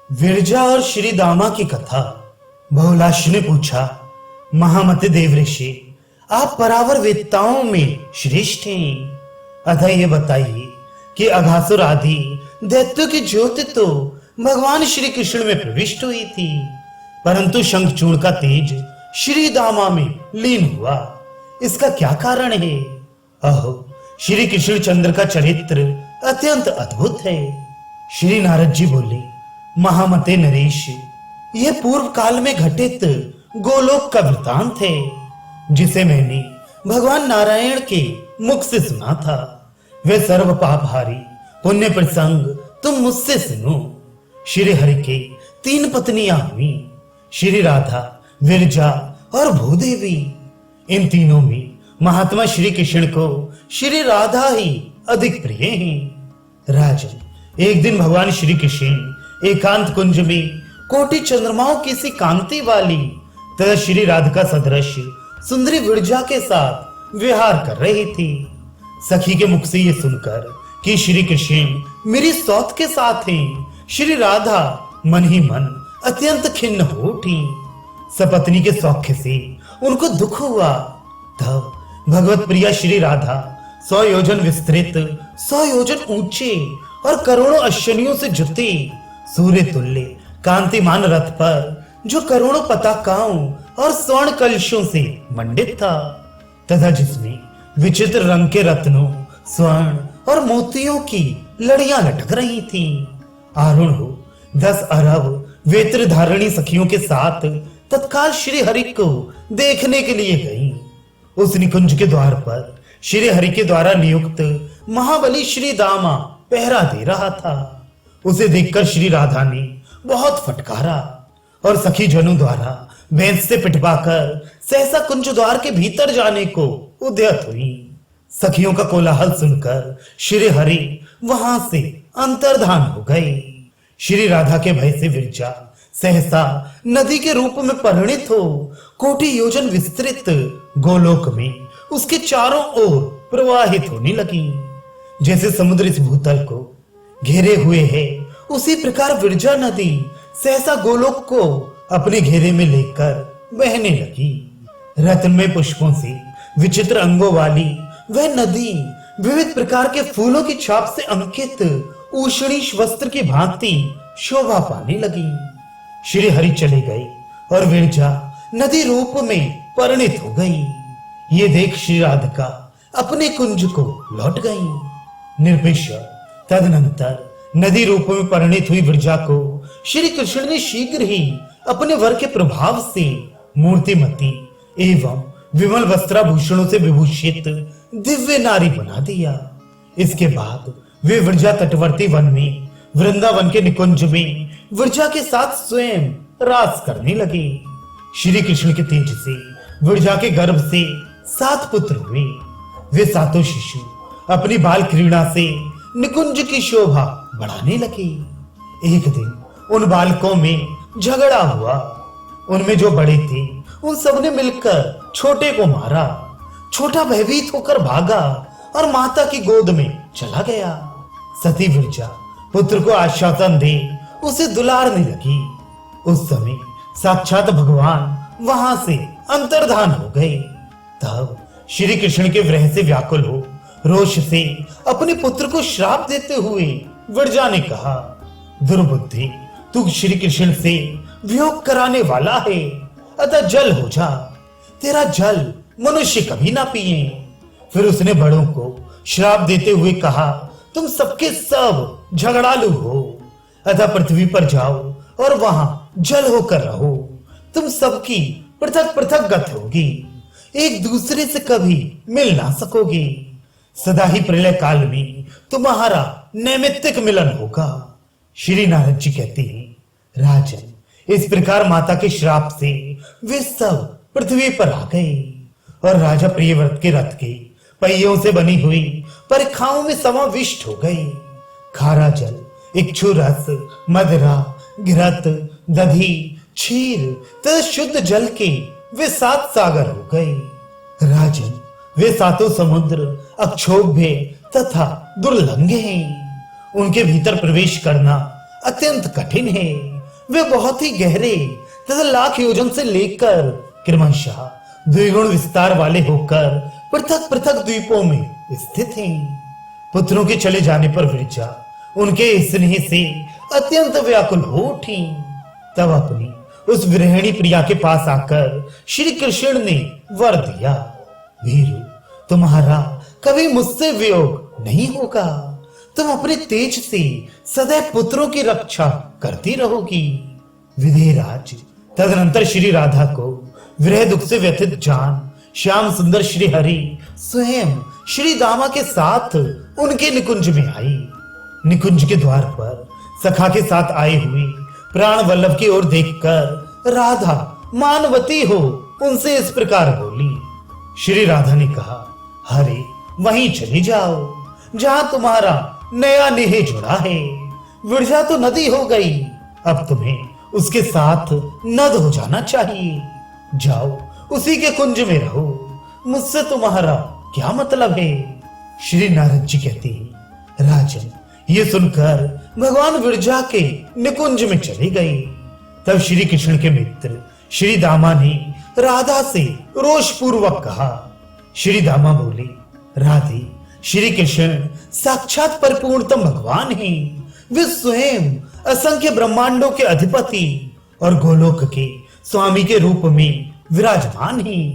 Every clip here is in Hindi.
विरजा और श्री दामा की कथा। बहुलाश ने पूछा, महामते देव ऋषि, आप परावर वेदताओं में श्रेष्ठ हैं, अतः ये बताइए कि अघासुर आदि दैत्यों की ज्योति तो भगवान श्री कृष्ण में प्रविष्ट हुई थी, परंतु शंखचूड़ का तेज श्री दामा में लीन हुआ। इसका क्या कारण है? अहो, श्री कृष्ण चंद्र का चरित्र अत्यंत अद्भुत है। श्री नारद जी बोले, महामते नरेश, यह पूर्व काल में घटित गोलोक का वृतांत है, जिसे मैंने भगवान नारायण के मुख से सुना था। वे सर्व पापहारी पुण्य प्रसंग तुम मुझसे सुनो। श्री हरि के 3 पत्नियां हुई, श्री राधा, विरजा और भूदेवी। इन तीनों में महात्मा श्री कृष्ण को श्री राधा ही अधिक प्रिय हैं। राजन, एक दिन भगवान श्री कृष्ण एकांत कुंज में कोटि चंद्रमाओं की सी कांति वाली तथा श्री राधिका सदृश सुंदरी विरजा के साथ विहार कर रही थी। सखी के मुख से ये सुनकर कि श्री कृष्ण मेरी सौत के साथ हैं, श्री राधा मन ही मन अत्यंत खिन्न हो उठी। सपत्नी के सौख्य से उनको दुख हुआ। तब भगवत प्रिया श्री राधा 100 योजन विस्तृत, 100 योजन ऊंचे और करोड़ों अश्वनियों से जुते सूर्य तुल्य कांतिमान रथ पर, जो करोड़ों पताकाओं और स्वर्ण कलशों से मंडित था तथा जिसमें विचित्र रंग के रत्नों, स्वर्ण और मोतियों की लड़ियां लटक रही थीं, आरूढ़ हो 10 अरब वेत्र धारणी सखियों के साथ तत्काल श्री हरि को देखने के लिए गई। उस निकुंज के द्वार पर श्री हरि के द्वारा नियुक्त महाबली श्री दामा पहरा दे रहा था। उसे देखकर श्री राधा ने बहुत फटकारा और सखी जनों द्वारा भैंस से पिटवाकर सहसा कुंज द्वार के भीतर जाने को उद्यत हुई। सखियों का कोलाहल सुनकर श्री हरि वहां से अंतर्धान हो गए। श्री राधा के भय से विरजा सहसा नदी के रूप में परिणित हो कोटि योजन विस्तृत गोलोक में उसके चारों ओर प्रवाहित होने लगी। जैसे समुद्र इस भूतल को घेरे हुए है, उसी प्रकार विरजा नदी सहसा गोलोक को अपने घेरे में लेकर बहने लगी। रत्नमय पुष्पों से विचित्र अंगों वाली वह नदी विविध प्रकार के फूलों की छाप से अंकित ऊषणीश वस्त्र की भांति शोभा पाने लगी। श्री हरि चले गए और विरजा नदी रूप में परिणित हो गई। ये देख श्री राधिका अपने कुंज को लौट गई। निर्विष तदनंतर नदी रूप में परिणित हुई विरजा को श्री कृष्ण ने शीघ्र ही अपने वर के प्रभाव से मूर्तिमती एवं विमल वस्त्राभूषणों से विभूषित दिव्य नारी बना दिया। इसके बाद वे विरजा तटवर्ती वन में वृंदावन के निकुंज में विरजा के साथ स्वयं रास करने लगे। श्री कृष्ण के तेज से विरजा के गर्भ से 7 पुत्र हुए। वे 7 शिशु अपनी बाल क्रीड़ा से निकुंज की शोभा बढ़ाने लगे। एक दिन उन बालकों में झगड़ा हुआ। उनमें जो बड़े थे उन सब ने मिलकर छोटे को मारा। छोटा भयभीत होकर भागा और माता की गोद में चला गया। सती विरजा पुत्र को आश्वासन दे उसे दुलारने लगी। उस समय साक्षात भगवान वहां से अंतर्धान हो गए। तब श्री कृष्ण के विरह से व्याकुल हो रोष से अपने पुत्र को श्राप देते हुए विरजा ने कहा, दुर्बुद्धि, तू श्री कृष्ण से वियोग कराने वाला है, अतः जल हो जा। तेरा जल मनुष्य कभी ना पिए। फिर उसने बड़ों को श्राप देते हुए कहा, तुम सबके सब झगड़ालू हो, अतः पृथ्वी पर जाओ और वहां जल होकर रहो। तुम सबकी पृथक पृथक गत होगी, एक दूसरे से कभी मिल ना सकोगे। सदा ही प्रलय काल में तुम्हारा नैमित्तिक मिलन होगा। श्री नारद जी कहते हैं, राजन, इस प्रकार माता के श्राप से वे सब पृथ्वी पर आ गए और राजा प्रियव्रत के रथ के पहियों से बनी हुई परिखाओं में समाविष्ट हो गए। खारा जल, इक्षु रस, मदिरा, घृत, दधी, क्षीर तथा शुद्ध जल के वे 7 सागर हो गए। राजन, वे 7 समुद्र अक्षोभ्य तथा दुर्लंघ हैं। उनके भीतर प्रवेश करना अत्यंत कठिन है वे बहुत ही गहरे तथा लाख योजन से लेकर क्रमशः द्विगुण विस्तार वाले होकर पृथक पृथक द्वीपों में स्थित हैं। पुत्रों के चले जाने पर विरजा उनके स्नेह से अत्यंत व्याकुल हो उठी। तब अपनी उस गृहिणी प्रिया के पास आकर श्री कृष्ण ने वर दिया, वीरू तुम्हारा कभी मुझसे वियोग नहीं होगा, तुम अपने तेज से सदैव पुत्रों की रक्षा करती रहोगी। विदेहराज तदनंतर श्री राधा को विरह दुख से व्यथित जान श्याम सुंदर श्री हरि स्वयं श्री दामा के साथ उनके निकुंज में आई। निकुंज के द्वार पर सखा के साथ आए हुए प्राण वल्लभ की ओर देखकर राधा मानवती हो उनसे इस प्रकार बोली। श्री राधा ने कहा, हरे वहीं चली जाओ जहां तुम्हारा नया नेह जुड़ा है। विरजा तो नदी हो गई, अब तुम्हें उसके साथ नद हो जाना चाहिए। जाओ उसी के कुंज में रहो, मुझसे तुम्हारा क्या मतलब है। श्री नारद जी कहते हैं, राजन ये सुनकर भगवान विरजा के निकुंज में चले गए। तब श्री कृष्ण के मित्र श्री दामा ने राधा से रोष पूर्वक कहा। श्री दामा बोले, राधे श्री कृष्ण साक्षात परिपूर्णतम भगवान हैं। वे स्वयं असंख्य ब्रह्मांडों के अधिपति और गोलोक के स्वामी के रूप में विराजमान हैं।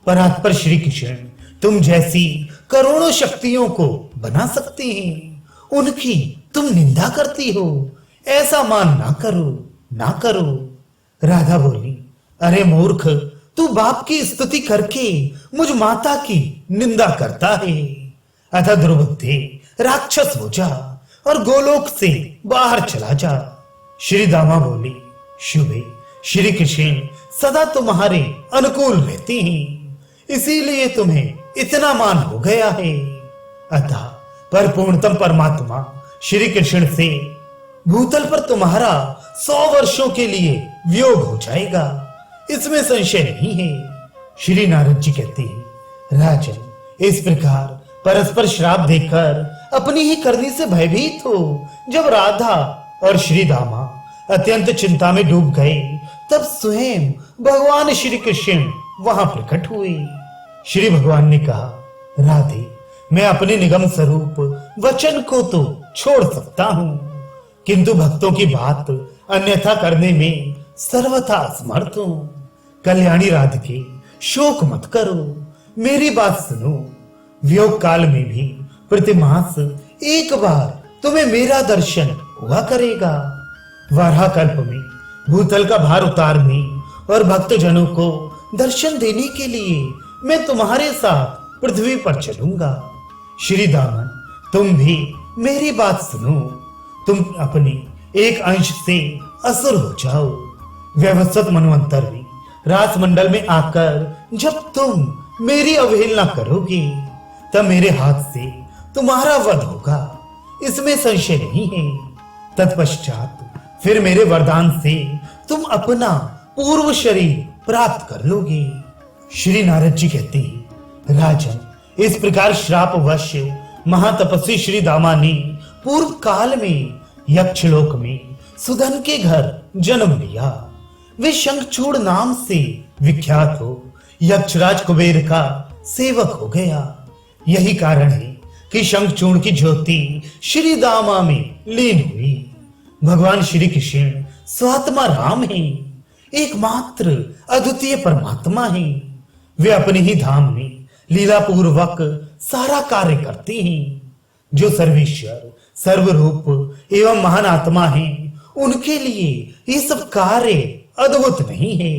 परात्पर श्री कृष्ण तुम जैसी करोड़ों शक्तियों को बना सकते हैं, उनकी तुम निंदा करती हो। ऐसा मान ना करो, ना करो। राधा बोली, अरे मूर्ख, तू बाप की स्तुति करके मुझ माता की निंदा करता है। अतः दुर्बुद्धे राक्षस हो जा और गोलोक से बाहर चला जा। श्री दामा बोली, शुभे श्री कृष्ण सदा तुम्हारे अनुकूल रहते हैं, इसीलिए तुम्हें इतना मान हो गया है। अतः परिपूर्णतम परमात्मा श्री कृष्ण से भूतल पर तुम्हारा 100 वर्षों के लिए वियोग हो जाएगा, इसमें संशय नहीं है। श्री नारद जी कहते हैं, राजन इस प्रकार परस्पर श्राप देकर अपनी ही करनी से भयभीत हो जब राधा और श्री दामा अत्यंत चिंता में डूब गए, तब स्वयं भगवान श्री कृष्ण वहां प्रकट हुए। श्री भगवान ने कहा, राधे मैं अपने निगम स्वरूप वचन को तो छोड़ सकता हूं, किंतु भक्तों की बात अन्यथा करने में सर्वथा असमर्थ हूं। कल्याणी राधिके शोक मत करो, मेरी बात सुनो। वियोग काल में भी प्रतिमास एक बार तुम्हें मेरा दर्शन हुआ करेगा। वाराह कल्प में भूतल का भार उतारने और भक्तजनों को दर्शन देने के लिए मैं तुम्हारे साथ पृथ्वी पर चलूंगा। श्री दामन तुम भी मेरी बात सुनो, तुम अपने एक अंश से असुर हो जाओ। व्यवस्थित मनवंतर में रास मंडल में आकर जब तुम मेरी अवहेलना करोगे, तब मेरे हाथ से तुम्हारा वध होगा, इसमें संशय नहीं है। तत्पश्चात फिर मेरे वरदान से तुम अपना पूर्व शरीर प्राप्त कर लोगे। श्री नारद जी कहते हैं, राजन इस प्रकार श्रापवश महातपस्वी श्री दामा ने पूर्व काल में यक्षलोक में सुधन के घर जन्म लिया। वे शंखचूड़ नाम से विख्यात हो यक्षराज कुबेर का सेवक हो गया। यही कारण है कि शंखचूड़ की ज्योति श्री दामा में लीन हुई। भगवान श्री कृष्ण स्वात्मा राम हैं, एकमात्र अद्वितीय परमात्मा हैं। वे अपने ही धाम में लीला पूर्वक सारा कार्य करते हैं। जो सर्वेश्वर सर्वरूप एवं महान आत्मा हैं, उनके लिए ये सब कार्य अद्भुत नहीं है।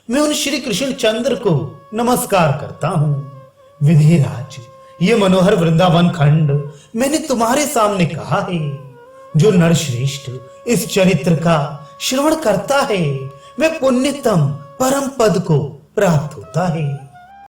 मैं उन श्री कृष्ण चंद्र को नमस्कार करता हूँ। विधिराज ये मनोहर वृंदावन खंड मैंने तुम्हारे सामने कहा है। जो नरश्रेष्ठ इस चरित्र का श्रवण करता है, वह पुण्यतम परम पद को प्राप्त होता है।